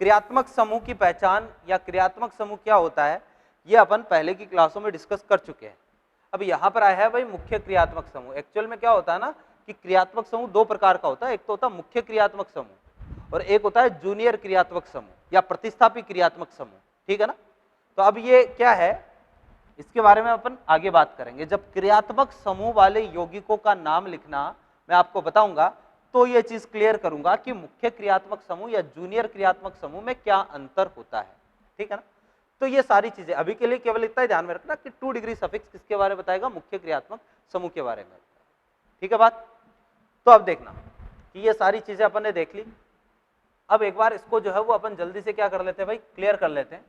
क्रियात्मक समूह की पहचान या क्रियात्मक समूह क्या होता है, ये अपन पहले की क्लासों में डिस्कस कर चुके हैं। अब यहाँ पर आया है भाई मुख्य क्रियात्मक समूह। एक्चुअल में क्या होता है ना कि क्रियात्मक समूह 2 प्रकार का होता है, एक तो होता है मुख्य क्रियात्मक समूह और एक होता है जूनियर क्रियात्मक समूह या प्रतिस्थापी क्रियात्मक समूह, ठीक है ना। तो अब ये क्या है, इसके बारे में अपन आगे बात करेंगे। जब क्रियात्मक समूह वाले यौगिकों का नाम लिखना मैं आपको बताऊंगा तो ये चीज क्लियर करूंगा कि मुख्य क्रियात्मक समूह या जूनियर क्रियात्मक समूह में क्या अंतर होता है, ठीक है ना। तो ये सारी चीजें अभी के लिए केवल इतना ही ध्यान में रखना कि 2 डिग्री सफिक्स किसके बारे में बताएगा, मुख्य क्रियात्मक समूह के बारे में, ठीक है बात। तो अब देखना कि ये सारी चीजें अपन ने देख ली। अब एक बार इसको जो है वो अपन जल्दी से क्या कर लेते हैं भाई, क्लियर कर लेते हैं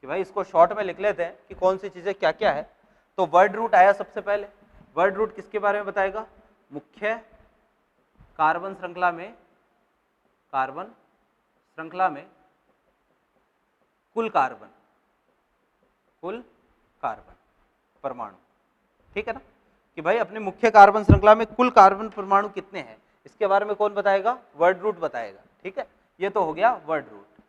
कि भाई इसको शॉर्ट में लिख लेते हैं कि कौन सी चीजें क्या क्या है। तो वर्ड रूट आया सबसे पहले। वर्ड रूट किसके बारे में बताएगा, मुख्य कार्बन श्रृंखला में, कार्बन श्रृंखला में कुल कार्बन, कुल कार्बन परमाणु, ठीक है ना, कि भाई अपने मुख्य कार्बन श्रृंखला में कुल कार्बन परमाणु कितने हैं, इसके बारे में कौन बताएगा, वर्ड रूट बताएगा, ठीक है। ये तो हो गया वर्ड रूट,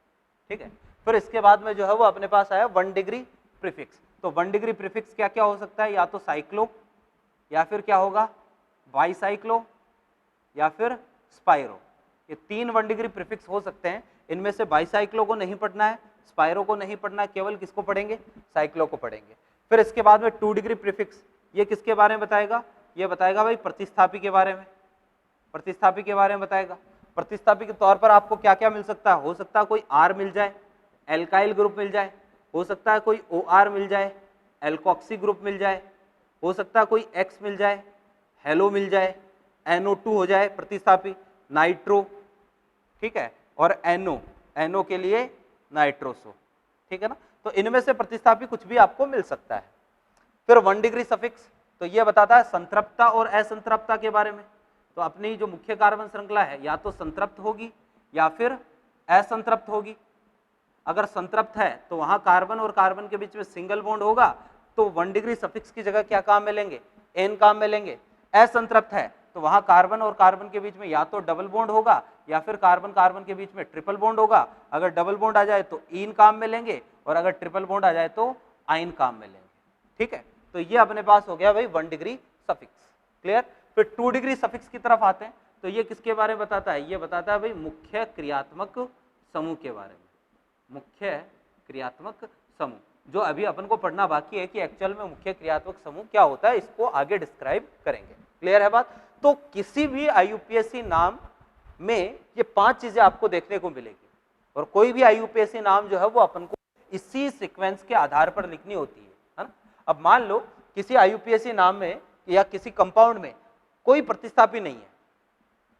ठीक है। फिर इसके बाद में जो है वो अपने पास आया 1 डिग्री प्रीफिक्स। तो 1 डिग्री प्रीफिक्स क्या क्या हो सकता है, या तो साइक्लो, या फिर क्या होगा बाईसाइक्लो, या फिर स्पाइरो। ये 3 1 डिग्री प्रीफिक्स हो सकते हैं। इनमें से बाईसाइक्लो को नहीं पढ़ना है, स्पाइरो को नहीं पढ़ना है, केवल किसको पढ़ेंगे, साइक्लो को पढ़ेंगे। फिर इसके बाद में 2 डिग्री प्रीफिक्स, ये किसके बारे में बताएगा, ये बताएगा भाई प्रतिस्थापी के बारे में, प्रतिस्थापी के बारे में बताएगा। प्रतिस्थापी के तौर पर आपको क्या क्या मिल सकता है, हो सकता है कोई R मिल जाए, एल्काइल ग्रुप मिल जाए, हो सकता है कोई OR मिल जाए, एल्कोक्सी ग्रुप मिल जाए, हो सकता है कोई X मिल जाए, हेलो मिल जाए, NO2 हो जाए प्रतिस्थापी, नाइट्रो, ठीक है, और NO के लिए नाइट्रोसो, ठीक है ना। तो इनमें से प्रतिस्थापी कुछ भी आपको मिल सकता है। फिर 1 डिग्री सफिक्स, तो ये बताता है संतृप्तता और असंतृप्तता के बारे में। तो अपनी जो मुख्य कार्बन श्रृंखला है या तो संतृप्त होगी या फिर असंतृप्त होगी। अगर संतृप्त है तो वहां कार्बन और कार्बन के बीच में सिंगल बॉन्ड होगा, तो 1 डिग्री सफिक्स की जगह क्या काम में लेंगे, एन काम में लेंगे। असंतृप्त है तो वहां कार्बन और कार्बन के बीच में या तो डबल बॉन्ड होगा या फिर कार्बन कार्बन के बीच में ट्रिपल बॉन्ड होगा। अगर डबल बॉन्ड आ जाए तो इन काम में लेंगे, और अगर ट्रिपल बॉन्ड आ जाए तो आइन काम में लेंगे, ठीक है। तो ये अपने पास हो गया भाई 1 डिग्री सफिक्स, क्लियर। फिर 2 डिग्री सफिक्स की तरफ आते हैं। तो ये किसके बारे में बताता है, ये बताता है भाई मुख्य क्रियात्मक समूह के बारे में, मुख्य क्रियात्मक समूह, जो अभी अपन को पढ़ना बाकी है कि एक्चुअल में मुख्य क्रियात्मक समूह क्या होता है, इसको आगे डिस्क्राइब करेंगे, क्लियर है बात। तो किसी भी IUPAC नाम में ये 5 चीजें आपको देखने को मिलेगी, और कोई भी IUPAC नाम जो है वो अपन को इसी सीक्वेंस के आधार पर लिखनी होती है ना। अब मान लो किसी IUPAC नाम में या किसी कंपाउंड में कोई प्रतिस्थापी नहीं है।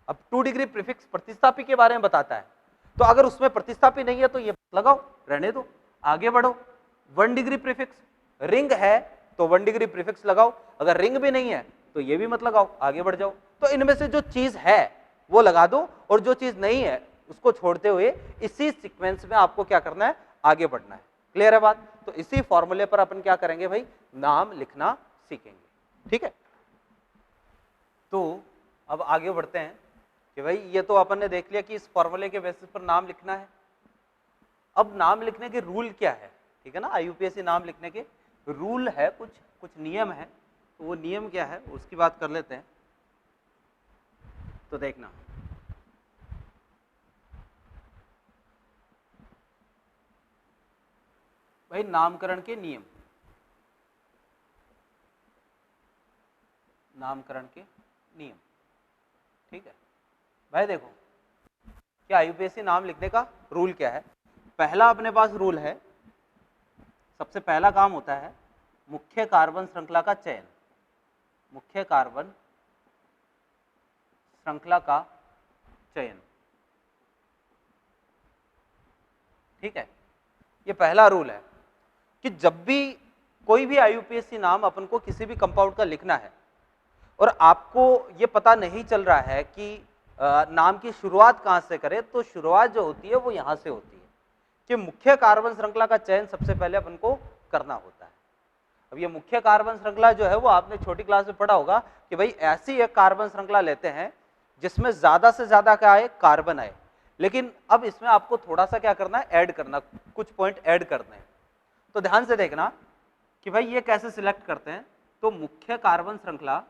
अब 2 डिग्री प्रीफिक्स प्रतिस्थापी के बारे में बताता है, तो अगर उसमें प्रतिस्थापी नहीं है तो ये लगाओ, रहने दो, आगे बढ़ो। 1 डिग्री प्रीफिक्स, रिंग है तो 1 डिग्री प्रीफिक्स लगाओ, अगर रिंग भी नहीं है तो ये भी मत लगाओ, आगे बढ़ जाओ। तो इनमें से जो चीज है वो लगा दो, और जो चीज नहीं है उसको छोड़ते हुए इसी सीक्वेंस में आपको क्या करना है, आगे बढ़ना है, क्लियर है बात। तो इसी फॉर्मूले पर अपन क्या करेंगे भाई, नाम लिखना सीखेंगे, ठीक है। तो अब आगे बढ़ते हैं कि भाई ये तो अपन ने देख लिया कि इस फॉर्मूले के बेसिस पर नाम लिखना है। अब नाम लिखने के रूल क्या है, ठीक है ना, IUPAC नाम लिखने के रूल है, कुछ नियम है, तो वो नियम क्या है उसकी बात कर लेते हैं। तो देखना, भाई नामकरण के नियम, नामकरण के नियम, ठीक है भाई। देखो क्या यूपीएससी नाम लिखने का रूल क्या है। पहला अपने पास रूल है, सबसे पहला काम होता है मुख्य कार्बन श्रृंखला का चयन, मुख्य कार्बन श्रृंखला का चयन, ठीक है। ये पहला रूल है कि जब भी कोई भी आईयूपीएससी नाम अपन को किसी भी कंपाउंड का लिखना है और आपको ये पता नहीं चल रहा है कि नाम की शुरुआत कहाँ से करें, तो शुरुआत जो होती है वो यहाँ से होती है कि मुख्य कार्बन श्रृंखला का चयन सबसे पहले अपन को करना होता है। अब ये मुख्य कार्बन श्रृंखला जो है वो आपने छोटी क्लास में पढ़ा होगा कि भाई ऐसी एक कार्बन श्रृंखला लेते हैं जिसमें ज्यादा से ज्यादा क्या आए, कार्बन आए। लेकिन अब इसमें आपको थोड़ा सा क्या करना है, ऐड करना, कुछ पॉइंट ऐड करने हैं। तो ध्यान से देखना कि भाई ये कैसे सिलेक्ट करते हैं। तो मुख्य कार्बन श्रृंखला,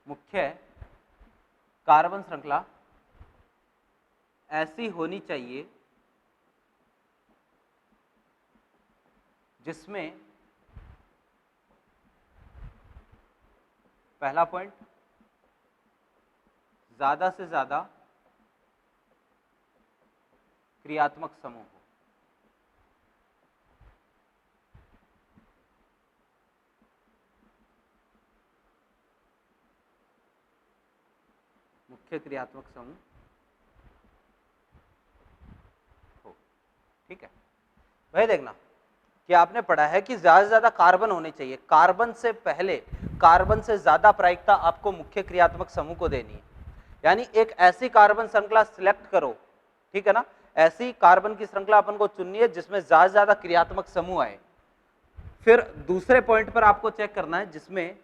मुख्य कार्बन श्रृंखला ऐसी होनी चाहिए जिसमें पहला पॉइंट ज्यादा से ज्यादा क्रियात्मक समूह हो। मुख्य क्रियात्मक समूह हो, ठीक है भाई। देखना कि आपने पढ़ा है कि ज्यादा से ज्यादा कार्बन होने चाहिए, कार्बन से पहले कार्बन से ज्यादा प्रायिकता आपको मुख्य क्रियात्मक समूह को देनी है। यानी एक ऐसी कार्बन श्रृंखला सिलेक्ट करो, ठीक है ना, ऐसी कार्बन की श्रृंखला अपन को चुननी है जिसमें ज्यादा से ज्यादा क्रियात्मक समूह आए। फिर दूसरे पॉइंट पर आपको चेक करना है जिसमें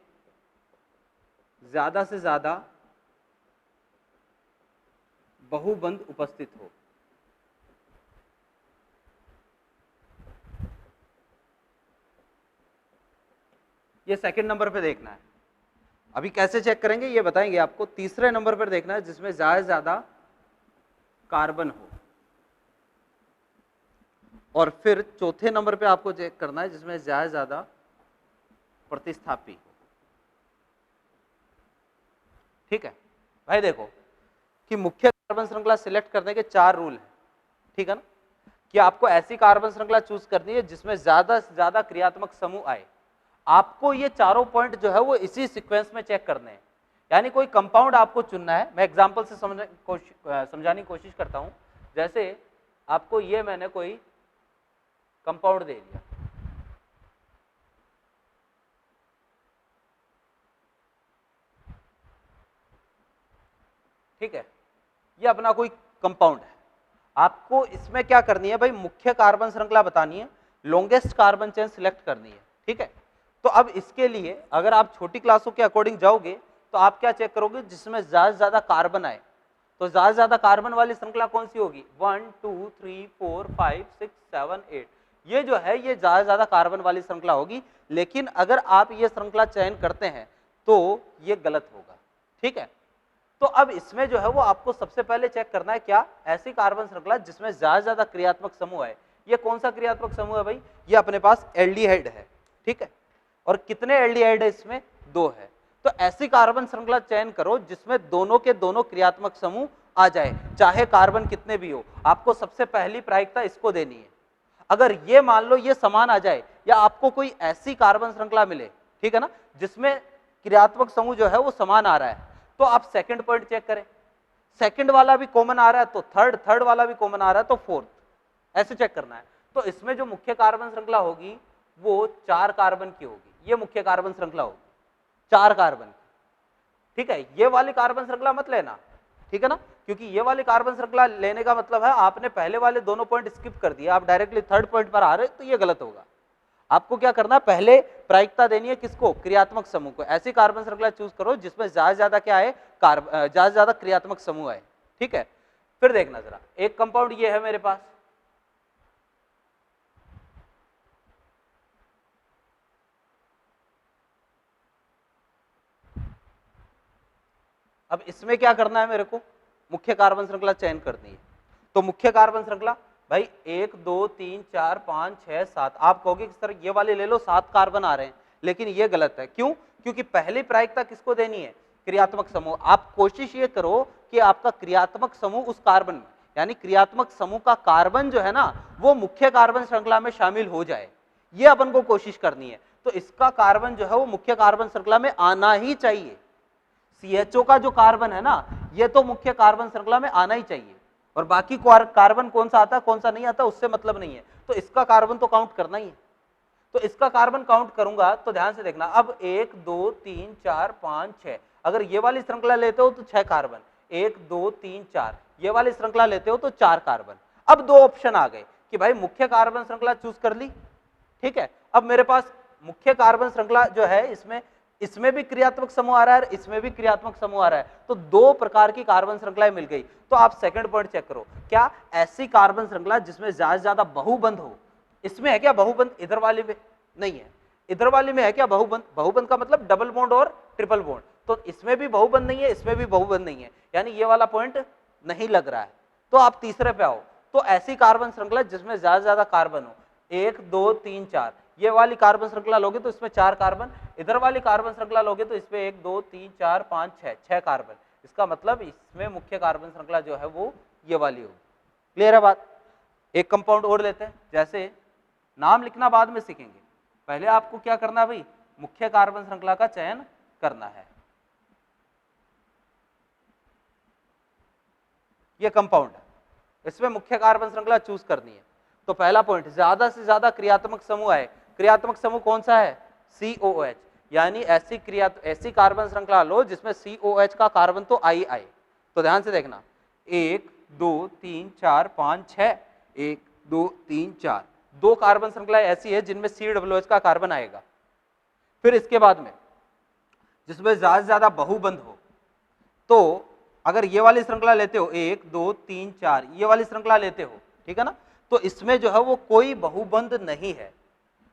ज्यादा से ज्यादा बहुबंध उपस्थित हो। ये सेकंड नंबर पे देखना है। अभी कैसे चेक करेंगे ये बताएंगे आपको। तीसरे नंबर पर देखना है जिसमें ज्यादा से ज्यादा कार्बन हो। और फिर चौथे नंबर पे आपको चेक करना है जिसमें ज्यादा से ज्यादा प्रतिस्थापी हो, ठीक है भाई। देखो कि मुख्य कार्बन श्रृंखला सिलेक्ट करने के 4 रूल हैं, ठीक है ना, कि आपको ऐसी कार्बन श्रृंखला चूज करनी है जिसमें ज्यादा से ज्यादा क्रियात्मक समूह आए। आपको ये चारों पॉइंट जो है वो इसी सीक्वेंस में चेक करने हैं। यानी कोई कंपाउंड आपको चुनना है। मैं एग्जांपल से समझाने की कोशिश करता हूं। जैसे आपको ये मैंने कोई कंपाउंड दे दिया, ठीक है, ये अपना कोई कंपाउंड है। आपको इसमें क्या करनी है भाई, मुख्य कार्बन श्रृंखला बतानी है, लॉन्गेस्ट कार्बन चेन सिलेक्ट करनी है, ठीक है। तो अब इसके लिए अगर आप छोटी क्लासों के अकॉर्डिंग जाओगे तो आप क्या चेक करोगे, जिसमें ज्यादा से ज्यादा कार्बन आए। तो ज्यादा से ज्यादा कार्बन वाली श्रृंखला कौन सी होगी, 1 2 3 4 5 6 7 8, ये जो है ये ज्यादा से ज्यादा कार्बन वाली श्रृंखला होगी। लेकिन अगर आप ये श्रृंखला चयन करते हैं तो ये गलत होगा, ठीक है। तो अब इसमें जो है वो आपको सबसे पहले चेक करना है क्या, ऐसी कार्बन श्रृंखला जिसमें ज्यादा से ज्यादा क्रियात्मक समूह है। ये कौन सा क्रियात्मक समूह है भाई, ये अपने पास एल्डिहाइड है, ठीक है। और कितने एल्डिहाइड है इसमें, 2 है। तो ऐसी कार्बन श्रृंखला चयन करो जिसमें दोनों के दोनों क्रियात्मक समूह आ जाए, चाहे कार्बन कितने भी हो। आपको सबसे पहली प्रायिकता इसको देनी है। अगर ये मान लो ये समान आ जाए या आपको कोई ऐसी कार्बन श्रृंखला मिले, ठीक है ना, जिसमें क्रियात्मक समूह जो है वो समान आ रहा है, तो आप सेकंड पॉइंट चेक करें। सेकंड वाला भी कॉमन आ रहा है तो थर्ड, थर्ड वाला भी कॉमन आ रहा है तो फोर्थ, ऐसे चेक करना है। तो इसमें जो मुख्य कार्बन श्रृंखला होगी वो 4 कार्बन की होगी। ये मुख्य कार्बन श्रृंखला होगी 4 कार्बन की, ठीक है। ये वाली कार्बन श्रृंखला मत लेना, ठीक है ना, क्योंकि ये वाली कार्बन श्रृंखला लेने का मतलब है आपने पहले वाले दोनों पॉइंट स्किप कर दिए, आप डायरेक्टली थर्ड पॉइंट पर आ रहे, तो ये गलत होगा। आपको क्या करना है, पहले प्रायिकता देनी है किसको, क्रियात्मक समूह को। ऐसी कार्बन श्रृंखला चूज करो जिसमें ज्यादा से ज्यादा क्या है, ज्यादा से ज्यादा क्रियात्मक समूह है, ठीक है। फिर देखना जरा, एक कंपाउंड ये है मेरे पास, अब इसमें क्या करना है, मेरे को मुख्य कार्बन श्रृंखला चयन करनी है। तो मुख्य कार्बन श्रृंखला भाई 1 2 3 4 5 6 7, आप कहोगे कि सर ये वाले ले लो 7 कार्बन आ रहे हैं, लेकिन ये गलत है। क्यों? क्योंकि पहली प्रायिकता किसको देनी है, क्रियात्मक समूह। आप कोशिश ये करो कि आपका क्रियात्मक समूह उस कार्बन में, यानी क्रियात्मक समूह का कार्बन जो है ना वो मुख्य कार्बन श्रृंखला में शामिल हो जाए, ये अपन को कोशिश करनी है। तो इसका कार्बन जो है वो मुख्य कार्बन श्रृंखला में आना ही चाहिए। CHO का जो कार्बन है ना ये तो मुख्य कार्बन श्रृंखला में आना ही चाहिए, और बाकी कार्बन कौन सा आता है कौन सा नहीं आता उससे मतलब नहीं है। तो इसका कार्बन तो काउंट करना ही है। तो इसका कार्बन काउंट करूंगा तो ध्यान से देखना, अब 1 2 3 4 5 6, अगर ये वाली श्रृंखला लेते हो तो 6 कार्बन, 1 2 3 4, ये वाली श्रृंखला लेते हो तो 4 कार्बन। अब दो ऑप्शन आ गए कि भाई मुख्य कार्बन श्रृंखला चूज कर ली, ठीक है। अब मेरे पास मुख्य कार्बन श्रृंखला जो है इसमें भी क्रियात्मक समूह आ रहा है, इसमें भी क्रियात्मक समूह आ रहा है, तो दो प्रकार की कार्बन श्रृंखलाएं मिल गई। तो आप सेकंड पॉइंट चेक करो, क्या ऐसी कार्बन श्रृंखला जिसमें ज्यादा से ज्यादा बहुबंध हो, इसमें है क्या बहुबंध? इधर वाले में नहीं है। इधर वाले में है क्या बहुबंध? बहुबंध का मतलब डबल बॉन्ड और ट्रिपल बॉन्ड, तो इसमें भी बहुबंध नहीं है, इसमें भी बहुबंध नहीं है, यानी ये वाला पॉइंट नहीं लग रहा है। तो आप तीसरे पे आओ, तो ऐसी कार्बन श्रृंखला जिसमें ज्यादा से ज्यादा कार्बन हो, 1 2 3 4, ये वाली कार्बन श्रृंखला लोगे तो इसमें 4 कार्बन, इधर वाली कार्बन श्रृंखला लोगे तो इसमें 1 2 3 4 5 6 कार्बन। इसका मतलब इसमें मुख्य कार्बन श्रृंखला जो है वो ये वाली होगी। क्लियर है बात? एक कंपाउंड और लेते हैं, जैसे नाम लिखना बाद में सीखेंगे, पहले आपको क्या करना है भाई, मुख्य कार्बन श्रृंखला का चयन करना है। ये कंपाउंड है, इसमें मुख्य कार्बन श्रृंखला चूज करनी है। तो पहला पॉइंट, ज्यादा से ज्यादा क्रियात्मक समूह आए। क्रियात्मक समूह कौन सा है? COH, यानी ऐसी कार्बन श्रृंखला लो जिसमें COH का कार्बन तो आई आए। तो ध्यान से देखना, 1 2 3 4 5 6, 1 2 3 4, दो कार्बन श्रृंखलाएं ऐसी है जिनमें COH का कार्बन आएगा। फिर इसके बाद में जिसमें ज्यादा से ज्यादा बहुबंध हो, तो अगर ये वाली श्रृंखला लेते हो 1 2 3 4, ये वाली श्रृंखला लेते हो, ठीक है ना, तो इसमें जो है वो कोई बहुबंध नहीं है,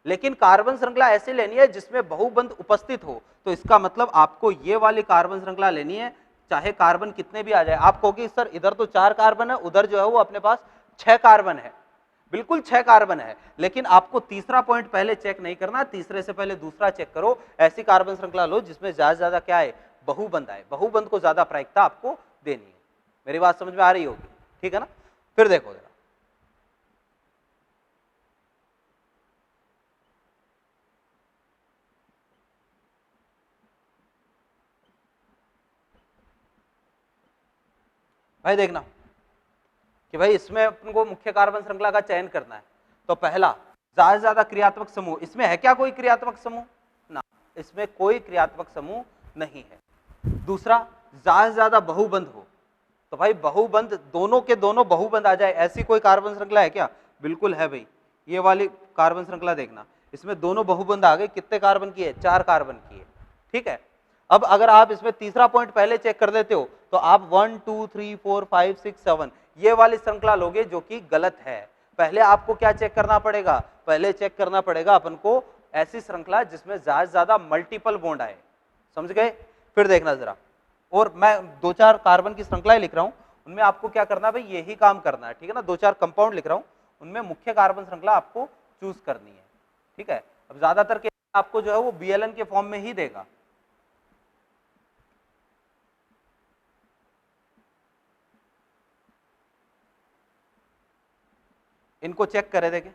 लेकिन कार्बन श्रृंखला ऐसे लेनी है जिसमें बहुबंध उपस्थित हो। तो इसका मतलब आपको ये वाली कार्बन श्रृंखला लेनी है, चाहे कार्बन कितने भी आ जाए। आप कहोगे सर इधर तो 4 कार्बन है, उधर जो है वो अपने पास 6 कार्बन है। बिल्कुल 6 कार्बन है, लेकिन आपको तीसरा पॉइंट पहले चेक नहीं करना, तीसरे से पहले दूसरा चेक करो। ऐसी कार्बन श्रृंखला लो जिसमें ज्यादा से ज्यादा क्या है, बहुबंध आए। बहुबंध को ज्यादा प्रायिकता आपको देनी है। मेरी बात समझ में आ रही होगी, ठीक है ना? फिर देखो जरा, भाई देखना कि भाई इसमें अपन को मुख्य कार्बन श्रृंखला का चयन करना है। तो पहला, ज्यादा से ज्यादा क्रियात्मक समूह, इसमें है क्या कोई क्रियात्मक समूह? ना, इसमें कोई क्रियात्मक समूह नहीं है। दूसरा, ज्यादा से ज्यादा बहुबंध हो, तो भाई बहुबंध दोनों के दोनों बहुबंध आ जाए, ऐसी कोई कार्बन श्रृंखला है क्या? बिल्कुल है भाई। ये वाली कार्बन श्रृंखला देखना, इसमें दोनों बहुबंध आ गए। कितने कार्बन की है? 4 कार्बन की है, ठीक है। अब अगर आप इसमें तीसरा पॉइंट पहले चेक कर देते हो तो आप 1 2 3 4 5 6 7 ये वाली श्रृंखला लोगे, जो कि गलत है। पहले आपको क्या चेक करना पड़ेगा? पहले चेक करना पड़ेगा अपन को ऐसी श्रृंखला जिसमें ज्यादा से ज्यादा मल्टीपल बॉन्ड आए। समझ गए? फिर देखना जरा, और मैं 2-4 कार्बन की श्रृंखलाएं लिख रहा हूं, उनमें आपको क्या करना है भाई, यही काम करना है, ठीक है ना। 2-4 कंपाउंड लिख रहा हूं, उनमें मुख्य कार्बन श्रृंखला आपको चूज करनी है, ठीक है। अब ज्यादातर के आपको जो है वो BLN के फॉर्म में ही देगा। इनको चेक करे देखे,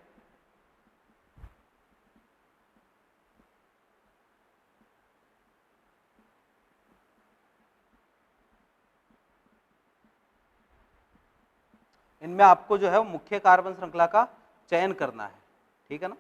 इनमें आपको जो है वो मुख्य कार्बन श्रृंखला का चयन करना है, ठीक है ना।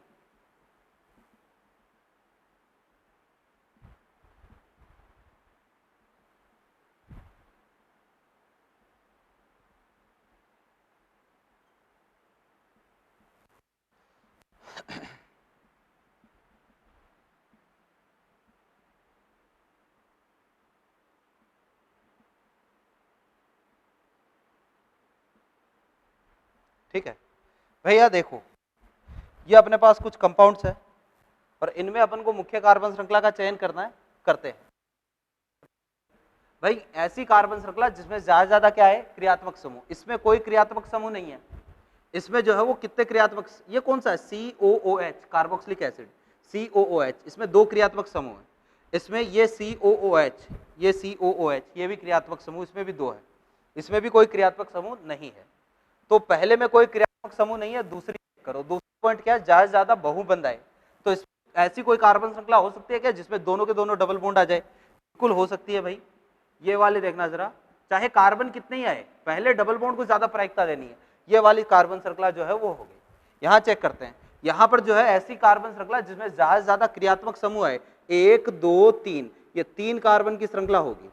ठीक है भैया, देखो ये अपने पास कुछ कंपाउंड्स है और इनमें अपन को मुख्य कार्बन श्रृंखला का चयन करना है, करते हैं। भाई ऐसी कार्बन श्रृंखला जिसमें ज्यादा क्या है, क्रियात्मक समूह। इसमें कोई क्रियात्मक समूह नहीं है, इसमें जो है वो कितने क्रियात्मक, ये कौन सा है, COOH कार्बोक्सिलिक एसिड, COOH, इसमें 2 क्रियात्मक समूह है। इसमें ये COOH, ये COOH, ये भी क्रियात्मक समूह, इसमें भी 2 है, इसमें भी कोई क्रियात्मक समूह नहीं है। तो पहले में कोई क्रियात्मक समूह नहीं है, दूसरी करो, दूसरा पॉइंट क्या है, ज्यादा बहुबंध आए। तो इस ऐसी कोई कार्बन श्रृंखला हो सकती है क्या जिसमें दोनों के दोनों डबल बॉन्ड आ जाए? बिल्कुल हो सकती है भाई। ये वाले देखना जरा, चाहे कार्बन कितने ही आए, पहले डबल बॉन्ड को ज्यादा प्रायिकता देनी है। ये वाली कार्बन श्रृंखला जो है वो हो गई। यहाँ चेक करते हैं, यहाँ पर जो है ऐसी कार्बन श्रृंखला जिसमें ज्यादा क्रियात्मक समूह है, 1 2 3, ये 3 कार्बन की श्रृंखला होगी।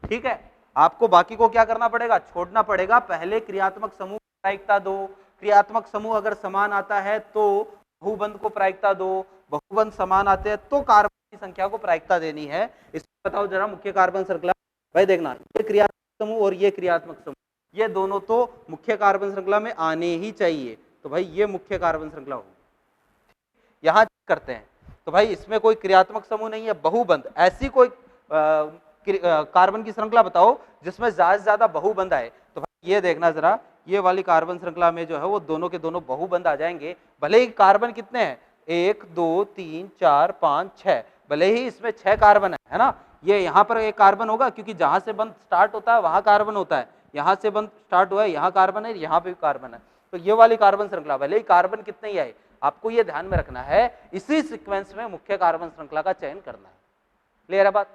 ठीक है, आपको बाकी को क्या करना पड़ेगा, छोड़ना पड़ेगा। पहले क्रियात्मक समूह को प्रायिकता दो, क्रियात्मक समूह अगर समान आता है तो बहुबंध को प्रायिकता दो, बहुबंध समान आते हैं तो कार्बन की संख्या को प्रायिकता देनी है। इसमें बताओ जरा मुख्य कार्बन श्रृंखला, भाई देखना, ये क्रियात्मक समूह और ये क्रियात्मक समूह, ये दोनों तो मुख्य कार्बन श्रृंखला में आने ही चाहिए। तो भाई ये मुख्य कार्बन श्रृंखला होगी। यहां करते हैं, तो भाई इसमें कोई क्रियात्मक समूह नहीं है, बहुबंध। ऐसी कोई कार्बन की श्रृंखला बताओ जिसमें ज्यादा बहुबंध आए। तो भाई ये देखना जरा, ये वाली कार्बन श्रृंखला में जो है वो दोनों के दोनों बहुबंध आ जाएंगे। भले ही कार्बन कितने हैं, 1 2 3 4 5 6, भले ही इसमें 6 कार्बन है ना, ये यहाँ पर एक कार्बन होगा क्योंकि जहां से बंध स्टार्ट होता है वहां कार्बन होता है, यहाँ से बंध स्टार्ट हुआ है यहाँ कार्बन है, यहाँ पे भी कार्बन है। तो ये वाली कार्बन श्रृंखला भले ही कार्बन कितने ही आए, आपको ये ध्यान में रखना है, इसी सीक्वेंस में मुख्य कार्बन श्रृंखला का चयन करना है। क्लियर है बात?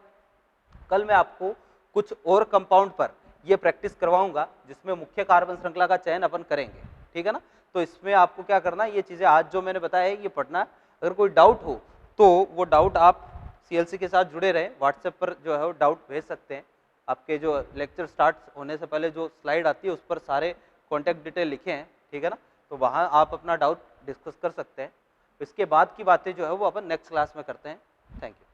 कल मैं आपको कुछ और कंपाउंड पर ये प्रैक्टिस करवाऊंगा जिसमें मुख्य कार्बन श्रृंखला का चयन अपन करेंगे। ठीक है ना? तो इसमें आपको क्या करना है, ये चीजें आज जो मैंने बताया है ये पढ़ना। अगर कोई डाउट हो तो वो डाउट आप CLC के साथ जुड़े रहे, व्हाट्सएप पर जो है वो डाउट भेज सकते हैं। आपके जो लेक्चर स्टार्ट होने से पहले जो स्लाइड आती है उस पर सारे कॉन्टैक्ट डिटेल लिखे हैं। ठीक है ना? तो वहाँ आप अपना डाउट डिस्कस कर सकते हैं। इसके बाद की बातें जो है वो अपन नेक्स्ट क्लास में करते हैं। Thank you.